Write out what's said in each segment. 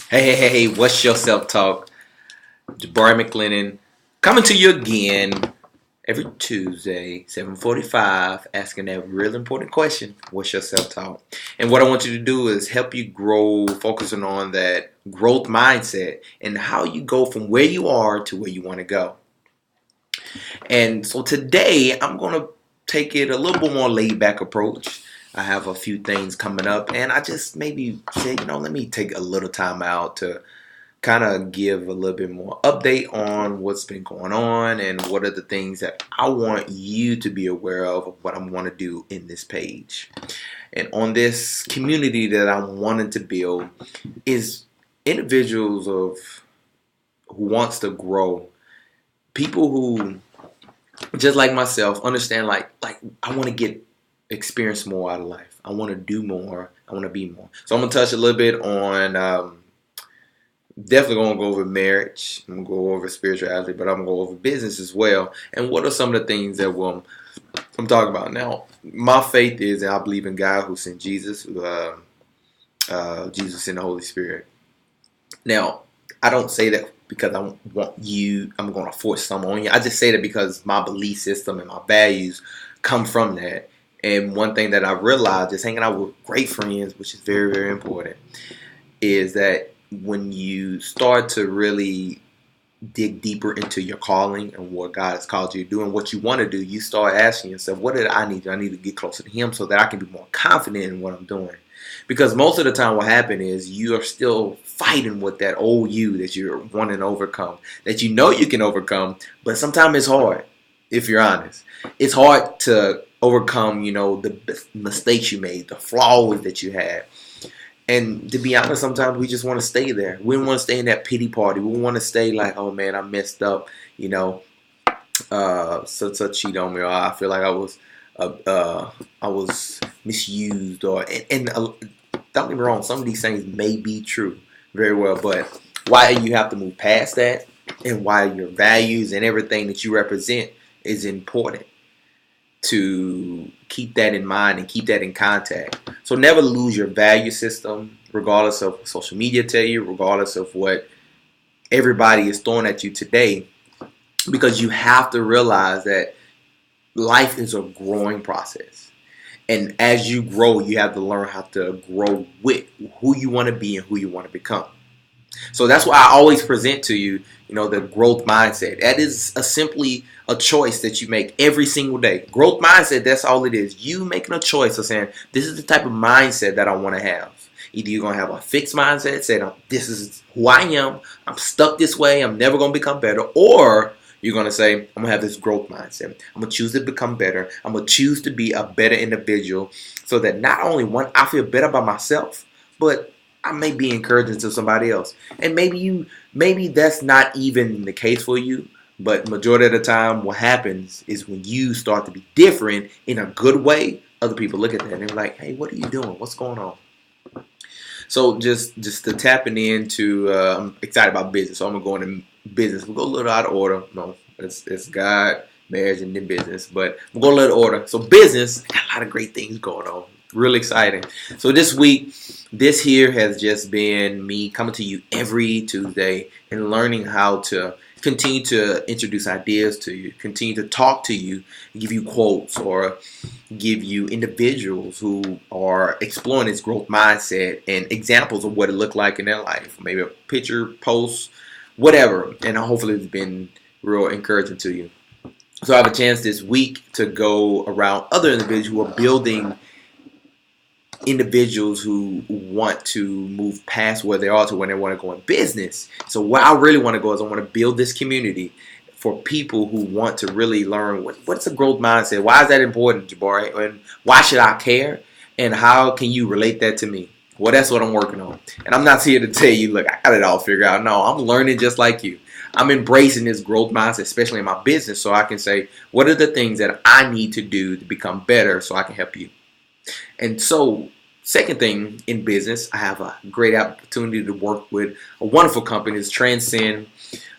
Hey, what's your self-talk? Jabari McLennan coming to you again every Tuesday, 7:45, asking that real important question, what's your self-talk? And what I want you to do is help you grow, focusing on that growth mindset and how you go from where you are to where you want to go. And so today I'm going to take it a little bit more laid back approach. I have a few things coming up, and I just maybe say, let me take a little time out to kind of give a little bit more update on what's been going on and what are the things that I want you to be aware of what I want to do in this page. And on this community that I'm wanting to build is individuals of who wants to grow, people who just like myself understand like I want to get experience more out of life. I want to do more. I want to be more. So I'm gonna touch a little bit on definitely gonna go over marriage. I'm gonna go over spirituality, but I'm gonna go over business as well. And what are some of the things that I'm talking about now? My faith is, and I believe in God who sent Jesus, Jesus and the Holy Spirit. Now, I don't say that because I want you. I'm gonna force some on you. I just say that because my belief system and my values come from that. And one thing that I realized is hanging out with great friends, which is very, very important, is that when you start to really dig deeper into your calling and what God has called you to do and what you want to do, you start asking yourself, what did I need to do? I need to get closer to Him so that I can be more confident in what I'm doing. Because most of the time what happens is you are still fighting with that old you that you're wanting to overcome, that you know you can overcome, but sometimes it's hard, if you're honest. It's hard to overcome, the mistakes you made, the flaws that you had. And to be honest, sometimes we just want to stay there. We don't want to stay in that pity party. We want to stay like, oh man, I messed up. Such cheat on me, or I feel like I was misused, or don't get me wrong, some of these things may be true, very well, but why you have to move past that, and why your values and everything that you represent is important to keep that in mind and keep that in contact. So never lose your value system, regardless of what social media tell you, regardless of what everybody is throwing at you today, because you have to realize that life is a growing process. And as you grow, you have to learn how to grow with who you want to be and who you want to become. So that's why I always present to you, the growth mindset. That is simply a choice that you make every single day. Growth mindset, that's all it is. You making a choice of saying, this is the type of mindset that I want to have. Either you're going to have a fixed mindset, saying, this is who I am, I'm stuck this way, I'm never going to become better. Or you're going to say, I'm going to have this growth mindset. I'm going to choose to become better. I'm going to choose to be a better individual so that not only one, I feel better about myself, but I may be encouraging to somebody else. And maybe that's not even the case for you, but majority of the time what happens is when you start to be different in a good way, other people look at that and they're like, hey, what are you doing? What's going on? So just to tapping into, I'm excited about business. So I'm gonna go into business. We'll go a little out of order. No, it's God, marriage, and then business. But we'll go a little order. So business, got a lot of great things going on. Really exciting. So this week, this here has just been me coming to you every Tuesday and learning how to continue to introduce ideas to you, continue to talk to you, give you quotes, or give you individuals who are exploring this growth mindset and examples of what it looked like in their life. Maybe a picture, post, whatever. And hopefully it's been real encouraging to you. So I have a chance this week to go around other individuals who are building individuals who want to move past where they are to where they want to go in business. So where I really want to go is I want to build this community for people who want to really learn what's a growth mindset. Why is that important, Jabari? And why should I care? And how can you relate that to me? Well, that's what I'm working on. And I'm not here to tell you, look, I got it all figured out. No, I'm learning just like you. I'm embracing this growth mindset, especially in my business, so I can say, what are the things that I need to do to become better so I can help you? And so, second thing in business, I have a great opportunity to work with a wonderful company. It's Transcend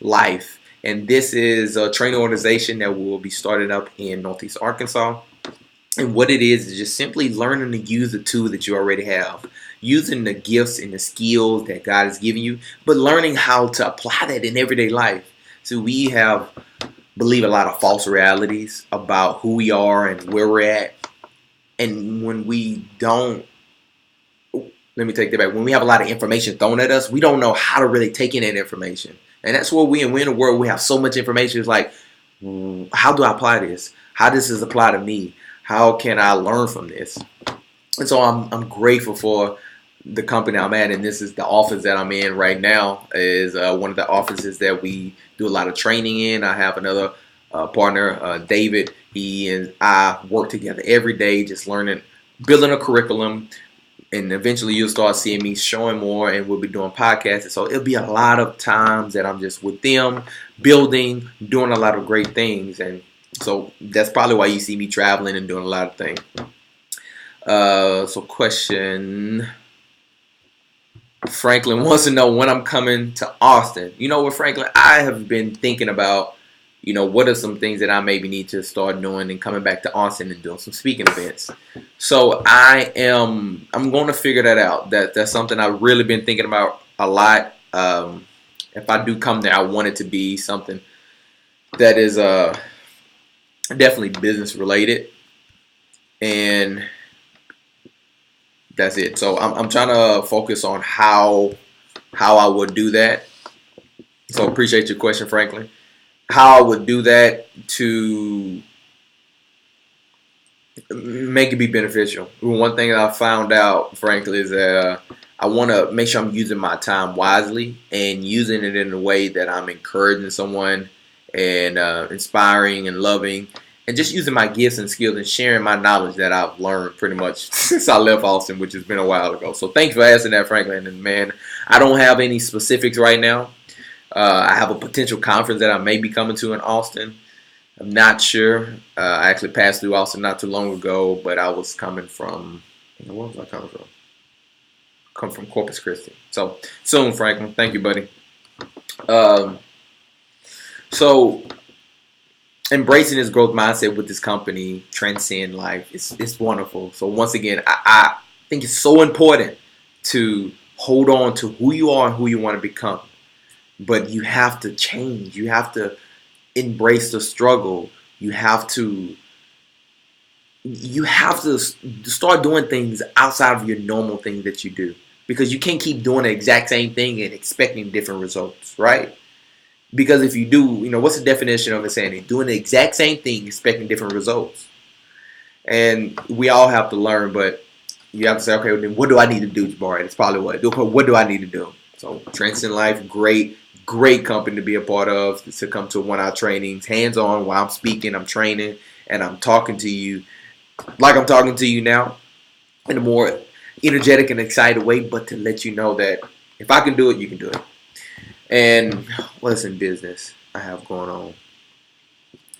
Life. And this is a training organization that will be starting up in Northeast Arkansas. And what it is just simply learning to use the tool that you already have. using the gifts and the skills that God has given you, but learning how to apply that in everyday life. So we have believe a lot of false realities about who we are and where we're at. And when we don't, let me take that back. When we have a lot of information thrown at us, we don't know how to really take in that information. And that's where we're in a world we have so much information. It's like, how do I apply this? How does this apply to me? How can I learn from this? And so I'm grateful for the company I'm at, and this is the office that I'm in right now. Is one of the offices that we do a lot of training in. I have another partner, David. He and I work together every day, just learning, building a curriculum, and eventually you'll start seeing me showing more, and we'll be doing podcasts. So it'll be a lot of times that I'm just with them, building, doing a lot of great things, and so that's probably why you see me traveling and doing a lot of things. So question, Franklin wants to know when I'm coming to Austin. You know what, Franklin, I have been thinking about, what are some things that I maybe need to start doing and coming back to Austin and doing some speaking events. So I'm going to figure that out. That's something I've really been thinking about a lot. If I do come there, I want it to be something that is definitely business related, and that's it. So I'm trying to focus on how I would do that. So appreciate your question, Franklin. How I would do that to make it be beneficial. One thing that I found out, frankly, is that I want to make sure I'm using my time wisely and using it in a way that I'm encouraging someone and inspiring and loving, and just using my gifts and skills and sharing my knowledge that I've learned pretty much since I left Austin, which has been a while ago. So thanks for asking that, Franklin. And man, I don't have any specifics right now. I have a potential conference that I may be coming to in Austin. I'm not sure. I actually passed through Austin not too long ago, but I was coming from, where was I coming from? Come from Corpus Christi. So soon, Franklin. Thank you, buddy. So embracing this growth mindset with this company, Transcend Life, it's wonderful. So once again, I think it's so important to hold on to who you are and who you want to become. But you have to change. You have to embrace the struggle. You have to start doing things outside of your normal things that you do, because you can't keep doing the exact same thing and expecting different results, right? Because if you do, what's the definition of insanity? Doing the exact same thing, expecting different results. And we all have to learn, but you have to say, okay, well, then what do I need to do, Jabari? That's probably what do I need to do? So Transcend Life, great company to be a part of, to come to one of our trainings, hands-on, while I'm speaking, I'm training, and I'm talking to you like I'm talking to you now in a more energetic and excited way, but to let you know that if I can do it, you can do it. And what's in business I have going on?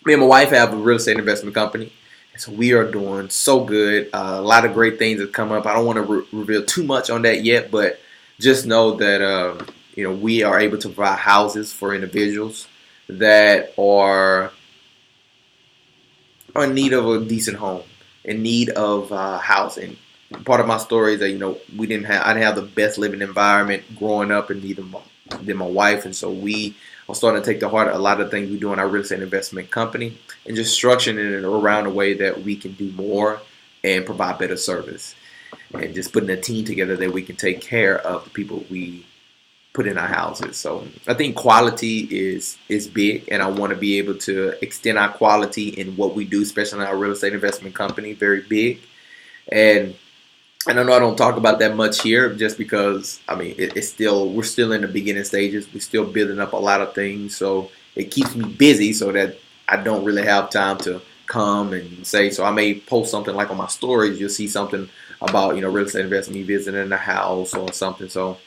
Me and my wife have a real estate investment company, and so we are doing so good. A lot of great things have come up. I don't want to reveal too much on that yet, but just know that we are able to provide houses for individuals that are in need of a decent home, in need of housing. Part of my story is that I didn't have the best living environment growing up, and neither than my wife, and so we are starting to take to heart a lot of things we do in our real estate investment company, and just structuring it around a way that we can do more and provide better service, and just putting a team together that we can take care of the people we put in our houses. So I think quality is big, and I want to be able to extend our quality in what we do, especially in our real estate investment company, very big. And I know I don't talk about that much here, just because we're still in the beginning stages. We're still building up a lot of things, so it keeps me busy so that I don't really have time to come and say. So I may post something like on my stories. You'll see something about real estate investment, me visiting the house or something. So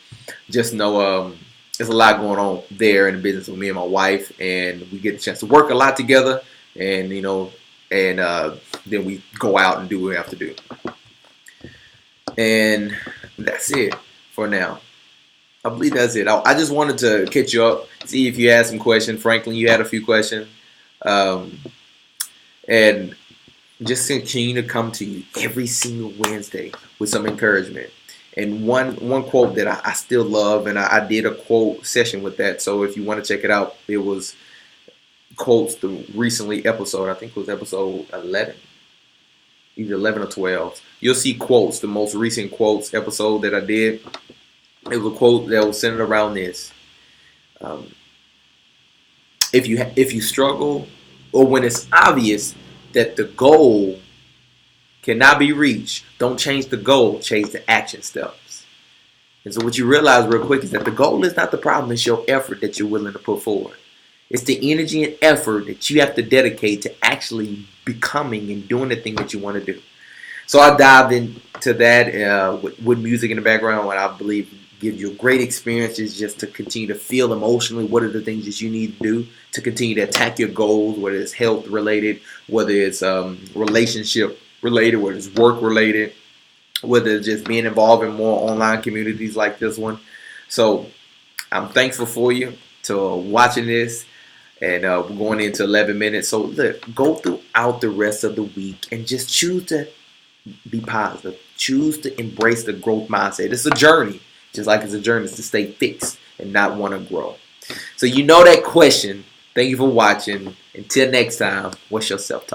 just know there's a lot going on there in the business with me and my wife, and we get a chance to work a lot together, and then we go out and do what we have to do. And that's it for now. I believe that's it. I just wanted to catch you up, see if you had some questions. Franklin, you had a few questions. And just continue to come to you every single Wednesday with some encouragement. And one quote that I still love, and I did a quote session with that. So if you want to check it out, it was quotes the recently episode. I think it was episode 11, either 11 or 12. You'll see quotes, the most recent quotes episode that I did. It was a quote that was centered around this. Um, if you struggle, or when it's obvious that the goal cannot be reached, don't change the goal, change the action steps. And so what you realize real quick is that the goal is not the problem, it's your effort that you're willing to put forward. It's the energy and effort that you have to dedicate to actually becoming and doing the thing that you want to do. So I dived into that with music in the background, what I believe gives you a great experiences just to continue to feel emotionally what are the things that you need to do to continue to attack your goals, whether it's health related, whether it's relationship related, whether it's work related, whether it's just being involved in more online communities like this one. So I'm thankful for you to watching this. And we're going into 11 minutes. So look, go throughout the rest of the week and just choose to be positive. Choose to embrace the growth mindset. It's a journey. Just like it's a journey, it's to stay fixed and not want to grow. So you know that question. Thank you for watching. Until next time, what's your self-talk?